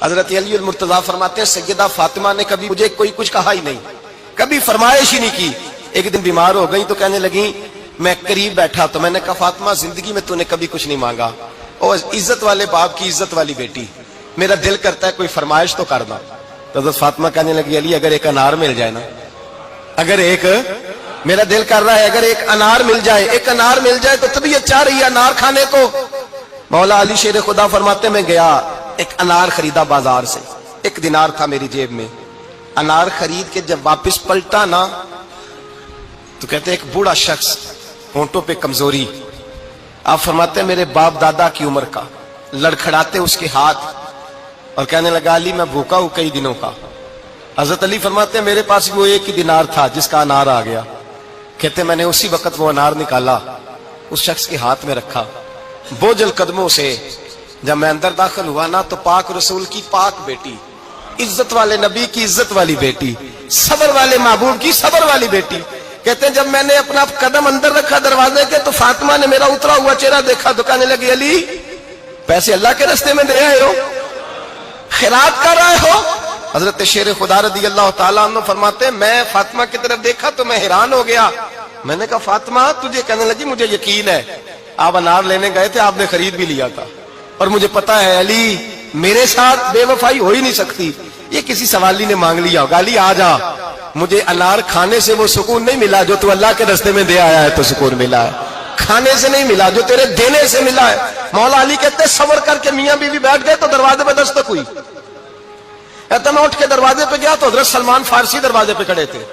حضرت علی المرتضیٰ فرماتے ہیں سیدہ فاطمہ نے کبھی مجھے کوئی کچھ کہا ہی نہیں، کبھی فرمائش ہی نہیں کی. ایک دن بیمار ہو گئی تو کہنے لگی، میں قریب بیٹھا تو میں نے کہا فاطمہ زندگی میں تو نے کبھی کچھ نہیں مانگا، اور عزت والے باپ کی عزت والی بیٹی، میرا دل کرتا ہے کوئی فرمائش تو کر دو. تو حضرت فاطمہ کہنے لگی علی اگر ایک انار مل جائے نا، اگر ایک، میرا دل کر رہا ہے اگر ایک انار مل جائے، ایک انار مل جائے تو طبیعت چاہ رہی ہے انار کھانے کو. مولا علی شیر خدا فرماتے میں گیا، ایک انار خریدا بازار سے، 1 دینار تھا میری جیب میں. انار خرید کے جب واپس پلٹا نا تو کہتے ایک بوڑھا شخص، ہونٹوں پہ کمزوری، آپ فرماتے ہیں میرے باپ دادا کی عمر کا، لڑکھڑاتے اس کے ہاتھ اور کہنے لگا علی میں بھوکا ہوں کئی دنوں کا. حضرت علی فرماتے ہیں میرے پاس وہ 1 دینار تھا جس کا انار آ گیا. کہتے میں نے اسی وقت وہ انار نکالا، اس شخص کے ہاتھ میں رکھا، بوجھل قدموں سے جب میں اندر داخل ہوا نا تو پاک رسول کی پاک بیٹی، عزت والے نبی کی عزت والی بیٹی، صبر والے محبوب کی صبر والی بیٹی. کہتے ہیں جب میں نے اپنا قدم اندر رکھا دروازے کے تو فاطمہ نے میرا اترا ہوا چہرہ دیکھا تو کہنے لگی علی پیسے اللہ کے راستے میں دے آئے ہو، خیرات کر رہے ہو. حضرت شیر خدا رضی اللہ تعالیٰ عنہ فرماتے ہیں میں فاطمہ کی طرف دیکھا تو میں حیران ہو گیا. میں نے کہا فاطمہ تجھے، کہنے لگی مجھے یقین ہے آپ انار لینے گئے تھے، آپ نے خرید بھی لیا تھا، اور مجھے پتا ہے علی میرے ساتھ بے وفائی ہو ہی نہیں سکتی، یہ کسی سوالی نے مانگ لیا ہوگا. علی آ جا، مجھے انار کھانے سے وہ سکون نہیں ملا جو تو اللہ کے راستے میں دے آیا ہے تو سکون ملا ہے، کھانے سے نہیں ملا جو تیرے دینے سے ملا ہے. مولا علی کہتے ہیں صبر کر کے میاں بیوی بیٹھ گئے تو دروازے پہ دستک ہوئی. کہتا میں اٹھ کے دروازے پہ گیا تو حضرت سلمان فارسی دروازے پہ کھڑے تھے.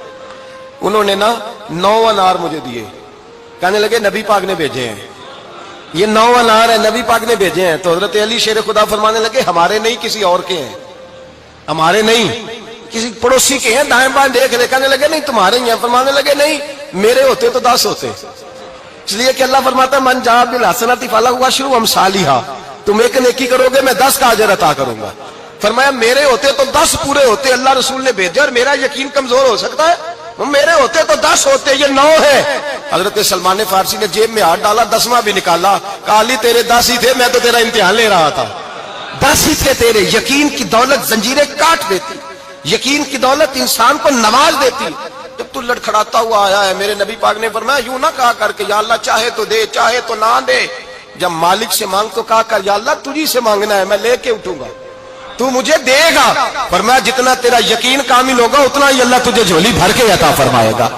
انہوں نے نا 9 انار مجھے دیے، کہنے لگے نبی پاک نے بھیجے ہیں، یہ 9 انار ہے نبی پاک نے بھیجے ہیں. تو حضرت علی شیر خدا فرمانے لگے ہمارے نہیں کسی اور کے ہیں، ہمارے نہیں کسی پڑوسی کے ہیں. دائیں بائیں دیکھ رہے، کہنے لگے نہیں تمہارے ہی ہیں. فرمانے لگے نہیں میرے ہوتے تو 10 ہوتے، اس لیے کہ اللہ فرماتا ہے من جاء بالحسنۃ فلہ عشر امثالھا، تم ایک نیکی کرو گے میں 10 کا اجر عطا کروں گا. فرمایا میرے ہوتے تو 10 پورے ہوتے، اللہ رسول نے بھیجا اور میرا یقین کمزور ہو سکتا ہے، میرے ہوتے تو 10 ہوتے، یہ 9 ہے. حضرت سلمان فارسی نے جیب میں ہاتھ ڈالا، 10واں بھی نکالا، کہا علی تیرے 10 ہی تھے، میں تو تیرا امتحان لے رہا تھا. 10 ہی تھے تیرے. یقین کی دولت زنجیریں کاٹ دیتی، یقین کی دولت انسان کو نواز دیتی. جب تو لڑکھڑاتا ہوا آیا ہے، میرے نبی پاک نے فرمایا یوں نہ کہا کر کے یا اللہ چاہے تو دے چاہے تو نہ دے، جب مالک سے مانگ تو کہا کر یا اللہ تجھی سے مانگنا ہے، میں لے کے اٹھوں گا، تو مجھے دے گا. فرمایا جتنا تیرا یقین کامل ہوگا اتنا ہی اللہ تجھے جھولی بھر کے عطا فرمائے گا.